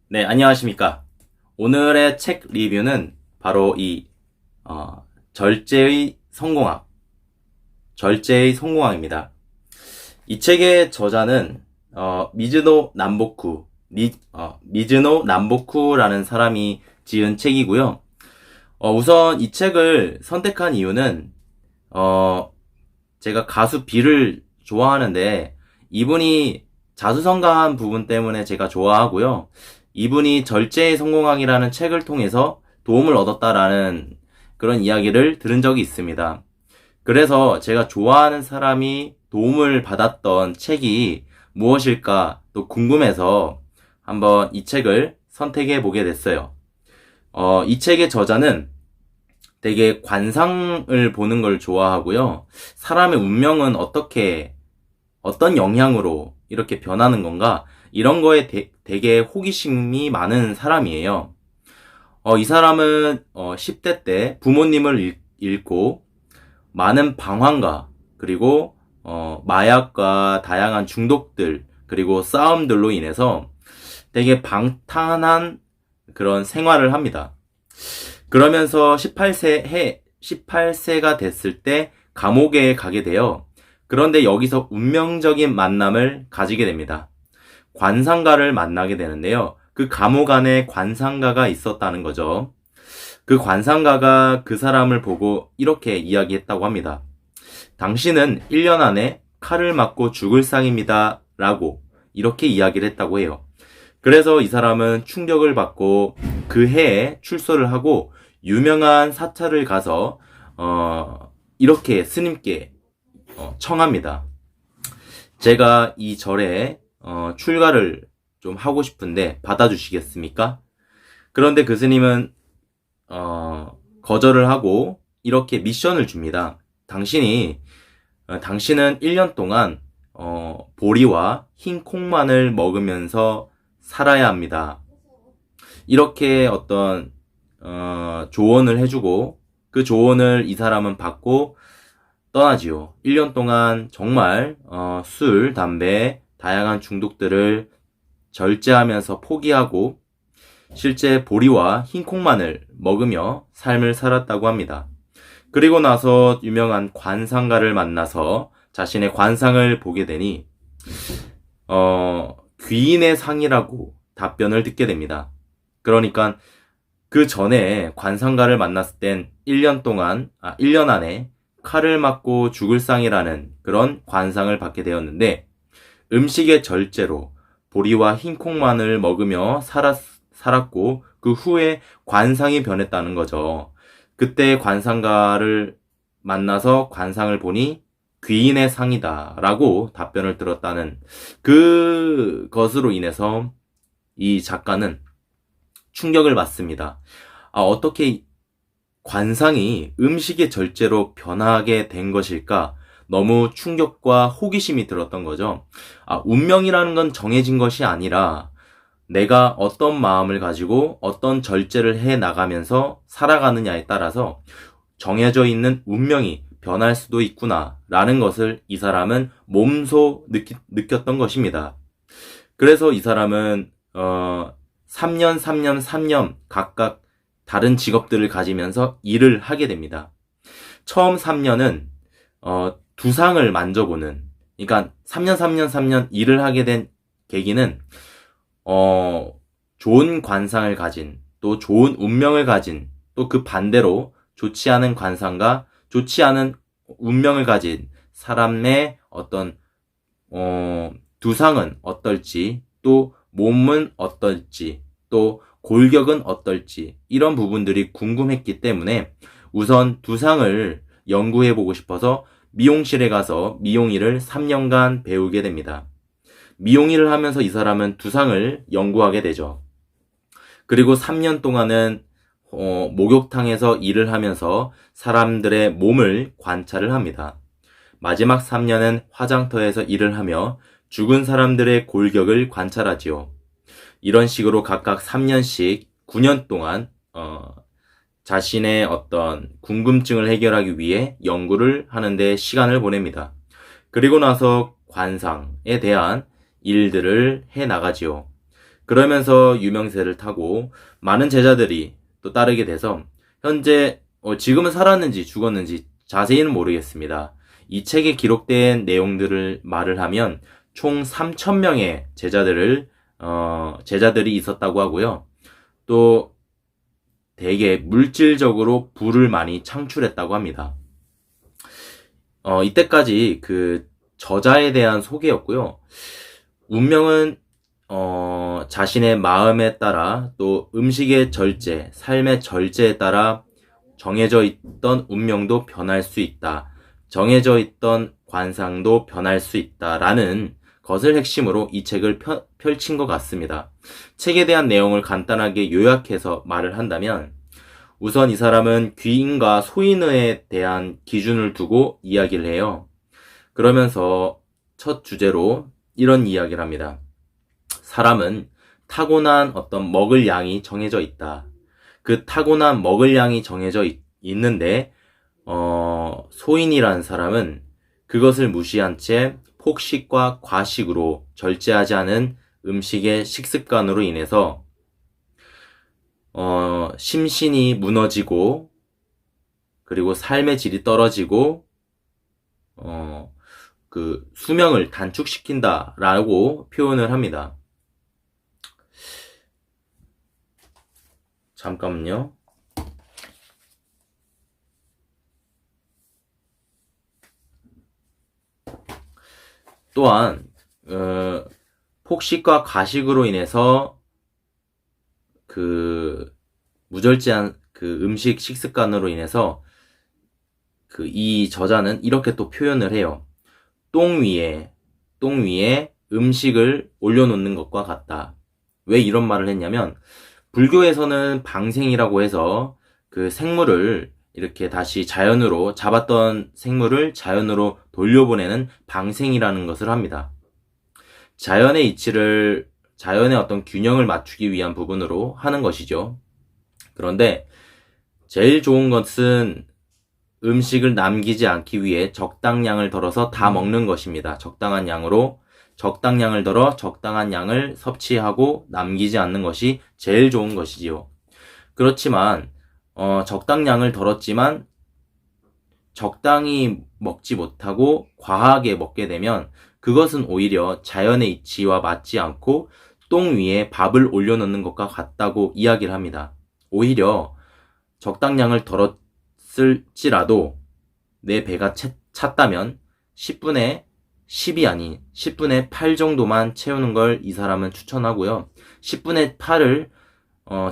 네, 안녕하십니까. 오늘의 책 리뷰는 바로 절제의 성공학, 절제의 성공학입니다. 이 책의 저자는, 미즈노 남보쿠라는 사람이 지은 책이고요. 우선 이 책을 선택한 이유는, 어, 제가 가수 비를 좋아하는데, 이분이 자수성가한 부분 때문에 제가 좋아하고요. 이분이 절제의 성공학이라는 책을 통해서 도움을 얻었다라는 그런 이야기를 들은 적이 있습니다. 그래서 제가 좋아하는 사람이 도움을 받았던 책이 무엇일까 또 궁금해서 한번 이 책을 선택해 보게 됐어요. 이 책의 저자는 되게 관상을 보는 걸 좋아하고요. 사람의 운명은 어떤 영향으로 이렇게 변하는 건가? 이런 거에 되게 호기심이 많은 사람이에요. 이 사람은 10대 때 부모님을 잃고 많은 방황과 그리고 마약과 다양한 중독들 그리고 싸움들로 인해서 되게 방탕한 그런 생활을 합니다. 그러면서 18세가 됐을 때 감옥에 가게 돼요. 그런데 여기서 운명적인 만남을 가지게 됩니다. 관상가를 만나게 되는데요. 그 감옥 안에 관상가가 있었다는 거죠. 그 관상가가 그 사람을 보고 이렇게 이야기했다고 합니다. 당신은 1년 안에 칼을 맞고 죽을 상입니다. 라고 이렇게 이야기를 했다고 해요. 그래서 이 사람은 충격을 받고 그 해에 출소를 하고 유명한 사찰을 가서 이렇게 스님께 청합니다. 제가 이 절에 출가를 좀 하고 싶은데 받아주시겠습니까? 그런데 그 스님은 거절을 하고 이렇게 미션을 줍니다. 당신은 1년 동안 보리와 흰 콩만을 먹으면서 살아야 합니다. 이렇게 어떤 조언을 해주고 그 조언을 이 사람은 받고 떠나지요. 1년 동안 정말 술, 담배, 다양한 중독들을 절제하면서 포기하고 실제 보리와 흰 콩만을 먹으며 삶을 살았다고 합니다. 그리고 나서 유명한 관상가를 만나서 자신의 관상을 보게 되니 귀인의 상이라고 답변을 듣게 됩니다. 그러니까 그 전에 관상가를 만났을 땐 1년 안에 칼을 맞고 죽을 상이라는 그런 관상을 받게 되었는데 음식의 절제로 보리와 흰콩만을 먹으며 살았고 그 후에 관상이 변했다는 거죠. 그때 관상가를 만나서 관상을 보니 귀인의 상이다 라고 답변을 들었다는 그것으로 인해서 이 작가는 충격을 받습니다. 어떻게 관상이 음식의 절제로 변하게 된 것일까? 너무 충격과 호기심이 들었던 거죠. 운명이라는 건 정해진 것이 아니라 내가 어떤 마음을 가지고 어떤 절제를 해 나가면서 살아가느냐에 따라서 정해져 있는 운명이 변할 수도 있구나 라는 것을 이 사람은 몸소 느꼈던 것입니다. 그래서 이 사람은 3년 각각 다른 직업들을 가지면서 일을 하게 됩니다. 처음 3년은 두상을 만져보는, 그러니까 3년 일을 하게 된 계기는 좋은 관상을 가진, 또 좋은 운명을 가진, 또 그 반대로 좋지 않은 관상과 좋지 않은 운명을 가진 사람의 어떤 두상은 어떨지, 또 몸은 어떨지, 또 골격은 어떨지 이런 부분들이 궁금했기 때문에 우선 두상을 연구해보고 싶어서 미용실에 가서 미용일을 3년간 배우게 됩니다. 미용일을 하면서 이 사람은 두상을 연구하게 되죠. 그리고 3년 동안은 목욕탕에서 일을 하면서 사람들의 몸을 관찰을 합니다. 마지막 3년은 화장터에서 일을 하며 죽은 사람들의 골격을 관찰하지요. 이런 식으로 각각 3년씩 9년 동안 자신의 어떤 궁금증을 해결하기 위해 연구를 하는데 시간을 보냅니다. 그리고 나서 관상에 대한 일들을 해 나가지요. 그러면서 유명세를 타고 많은 제자들이 또 따르게 돼서 현재 지금은 살았는지 죽었는지 자세히는 모르겠습니다. 이 책에 기록된 내용들을 말을 하면 총 3,000명의 제자들이 있었다고 하고요. 또 되게 물질적으로 부를 많이 창출했다고 합니다. 이때까지 그 저자에 대한 소개였고요. 운명은 자신의 마음에 따라 또 음식의 절제, 삶의 절제에 따라 정해져 있던 운명도 변할 수 있다. 정해져 있던 관상도 변할 수 있다라는 것을 핵심으로 이 책을 펼친 것 같습니다. 책에 대한 내용을 간단하게 요약해서 말을 한다면 우선 이 사람은 귀인과 소인에 대한 기준을 두고 이야기를 해요. 그러면서 첫 주제로 이런 이야기를 합니다. 사람은 타고난 어떤 먹을 양이 정해져 있다. 그 타고난 먹을 양이 정해져 있는데 소인이라는 사람은 그것을 무시한 채 폭식과 과식으로 절제하지 않은 음식의 식습관으로 인해서 심신이 무너지고 그리고 삶의 질이 떨어지고 그 수명을 단축시킨다라고 표현을 합니다. 잠깐만요. 또한 폭식과 과식으로 인해서 그 무절제한 그 음식 식습관으로 인해서 그 이 저자는 이렇게 또 표현을 해요. 똥 위에 음식을 올려놓는 것과 같다. 왜 이런 말을 했냐면 불교에서는 방생이라고 해서 그 생물을 이렇게 다시 자연으로 잡았던 생물을 자연으로 돌려보내는 방생이라는 것을 합니다. 자연의 이치를 자연의 어떤 균형을 맞추기 위한 부분으로 하는 것이죠. 그런데 제일 좋은 것은 음식을 남기지 않기 위해 적당량을 덜어서 다 먹는 것입니다. 적당한 양으로 적당량을 덜어 적당한 양을 섭취하고 남기지 않는 것이 제일 좋은 것이지요. 그렇지만 적당량을 덜었지만 적당히 먹지 못하고 과하게 먹게 되면 그것은 오히려 자연의 이치와 맞지 않고 똥 위에 밥을 올려놓는 것과 같다고 이야기를 합니다. 오히려 적당량을 덜었을지라도 내 배가 찼다면 10분의 10이 아닌 10분의 8 정도만 채우는 걸 이 사람은 추천하고요. 10분의 8을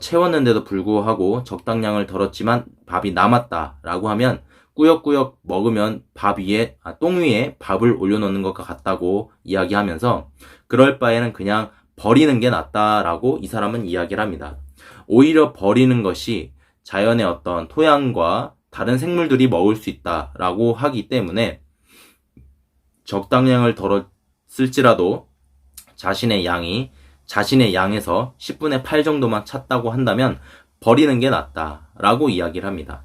채웠는데도 불구하고 적당량을 덜었지만 밥이 남았다라고 하면 꾸역꾸역 먹으면 똥 위에 밥을 올려놓는 것과 같다고 이야기하면서 그럴 바에는 그냥 버리는 게 낫다라고 이 사람은 이야기를 합니다. 오히려 버리는 것이 자연의 어떤 토양과 다른 생물들이 먹을 수 있다라고 하기 때문에 적당량을 덜었을지라도 자신의 양에서 10분의 8 정도만 찼다고 한다면 버리는 게 낫다라고 이야기를 합니다.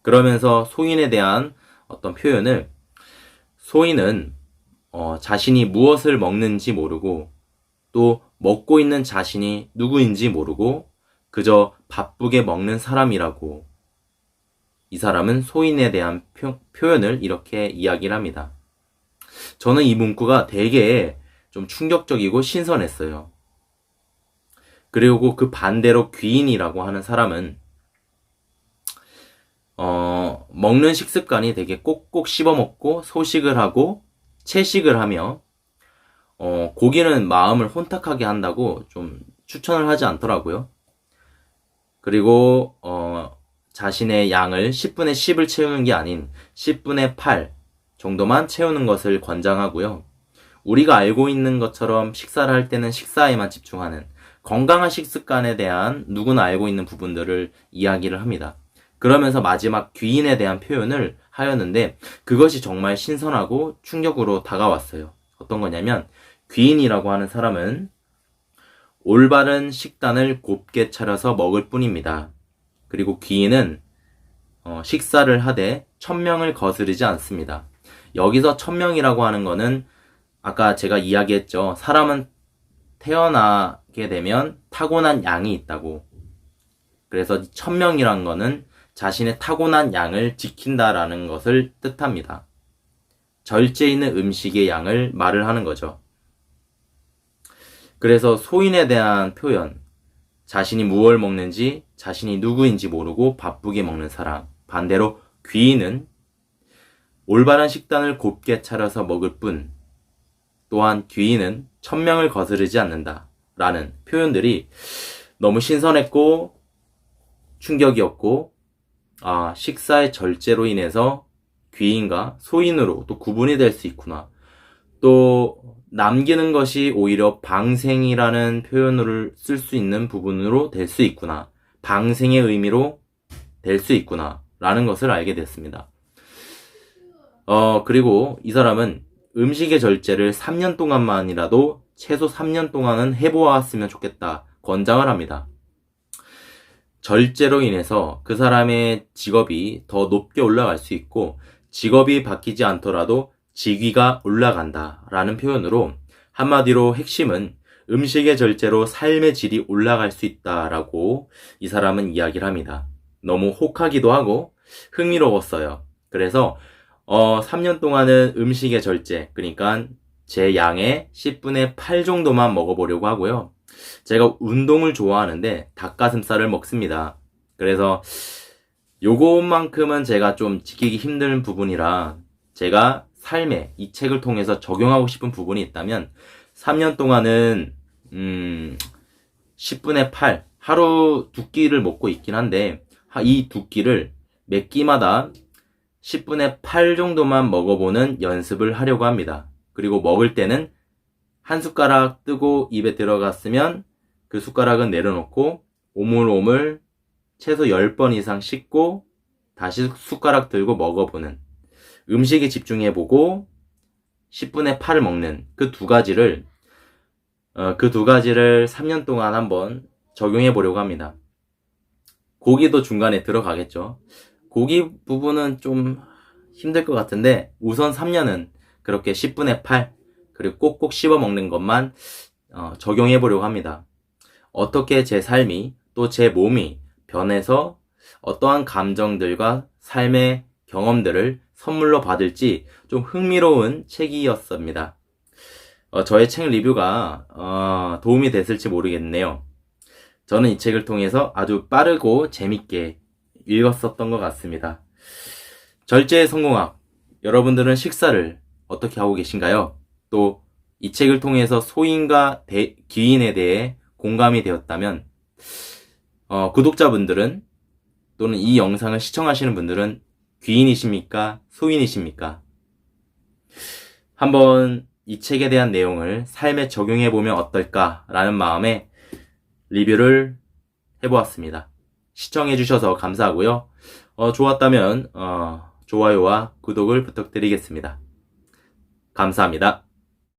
그러면서 소인에 대한 어떤 표현을 소인은 자신이 무엇을 먹는지 모르고 또 먹고 있는 자신이 누구인지 모르고 그저 바쁘게 먹는 사람이라고 이 사람은 소인에 대한 표현을 이렇게 이야기를 합니다. 저는 이 문구가 되게 좀 충격적이고 신선했어요. 그리고 그 반대로 귀인이라고 하는 사람은 먹는 식습관이 되게 꼭꼭 씹어먹고 소식을 하고 채식을 하며 고기는 마음을 혼탁하게 한다고 좀 추천을 하지 않더라고요. 그리고 자신의 양을 10분의 10을 채우는 게 아닌 10분의 8 정도만 채우는 것을 권장하고요. 우리가 알고 있는 것처럼 식사를 할 때는 식사에만 집중하는 건강한 식습관에 대한 누구나 알고 있는 부분들을 이야기를 합니다. 그러면서 마지막 귀인에 대한 표현을 하였는데 그것이 정말 신선하고 충격으로 다가왔어요. 어떤 거냐면 귀인이라고 하는 사람은 올바른 식단을 곱게 차려서 먹을 뿐입니다. 그리고 귀인은 식사를 하되 천명을 거스르지 않습니다. 여기서 천명이라고 하는 거는 아까 제가 이야기했죠. 사람은 태어나게 되면 타고난 양이 있다고. 그래서 천명이란 거는 자신의 타고난 양을 지킨다라는 것을 뜻합니다. 절제 있는 음식의 양을 말을 하는 거죠. 그래서 소인에 대한 표현, 자신이 무엇을 먹는지, 자신이 누구인지 모르고 바쁘게 먹는 사람. 반대로 귀인은 올바른 식단을 곱게 차려서 먹을 뿐, 또한 귀인은 천명을 거스르지 않는다 라는 표현들이 너무 신선했고 충격이었고, 식사의 절제로 인해서 귀인과 소인으로 또 구분이 될 수 있구나. 또 남기는 것이 오히려 방생이라는 표현을 쓸 수 있는 부분으로 될 수 있구나. 방생의 의미로 될 수 있구나 라는 것을 알게 됐습니다. 그리고 이 사람은 음식의 절제를 3년 동안만이라도 최소 3년 동안은 해보았으면 좋겠다 권장을 합니다. 절제로 인해서 그 사람의 직업이 더 높게 올라갈 수 있고, 직업이 바뀌지 않더라도 직위가 올라간다 라는 표현으로, 한마디로 핵심은 음식의 절제로 삶의 질이 올라갈 수 있다라고 이 사람은 이야기를 합니다. 너무 혹하기도 하고 흥미로웠어요. 그래서 3년 동안은 음식의 절제, 그러니까 제 양의 10분의 8 정도만 먹어보려고 하고요. 제가 운동을 좋아하는데 닭가슴살을 먹습니다. 그래서 요것만큼은 제가 좀 지키기 힘든 부분이라, 제가 삶에 이 책을 통해서 적용하고 싶은 부분이 있다면 3년 동안은 10분의 8, 하루 2끼를 먹고 있긴 한데 이 2끼를 몇 끼마다 10분의 8 정도만 먹어보는 연습을 하려고 합니다. 그리고 먹을 때는 한 숟가락 뜨고 입에 들어갔으면 그 숟가락은 내려놓고 오물오물 최소 10번 이상 씻고 다시 숟가락 들고 먹어보는, 음식에 집중해보고 10분의 8을 먹는 그 두 가지를 3년 동안 한번 적용해보려고 합니다. 고기도 중간에 들어가겠죠. 고기 부분은 좀 힘들 것 같은데 우선 3년은 그렇게 10분의 8 그리고 꼭꼭 씹어 먹는 것만 적용해 보려고 합니다. 어떻게 제 삶이 또 제 몸이 변해서 어떠한 감정들과 삶의 경험들을 선물로 받을지 좀 흥미로운 책이었습니다. 저의 책 리뷰가 도움이 됐을지 모르겠네요. 저는 이 책을 통해서 아주 빠르고 재밌게 읽었었던 것 같습니다. 절제의 성공학, 여러분들은 식사를 어떻게 하고 계신가요? 또 이 책을 통해서 소인과 귀인에 대해 공감이 되었다면 구독자분들은 또는 이 영상을 시청하시는 분들은 귀인이십니까? 소인이십니까? 한번 이 책에 대한 내용을 삶에 적용해보면 어떨까라는 마음에 리뷰를 해보았습니다. 시청해주셔서 감사하고요. 좋았다면 좋아요와 구독을 부탁드리겠습니다. 감사합니다.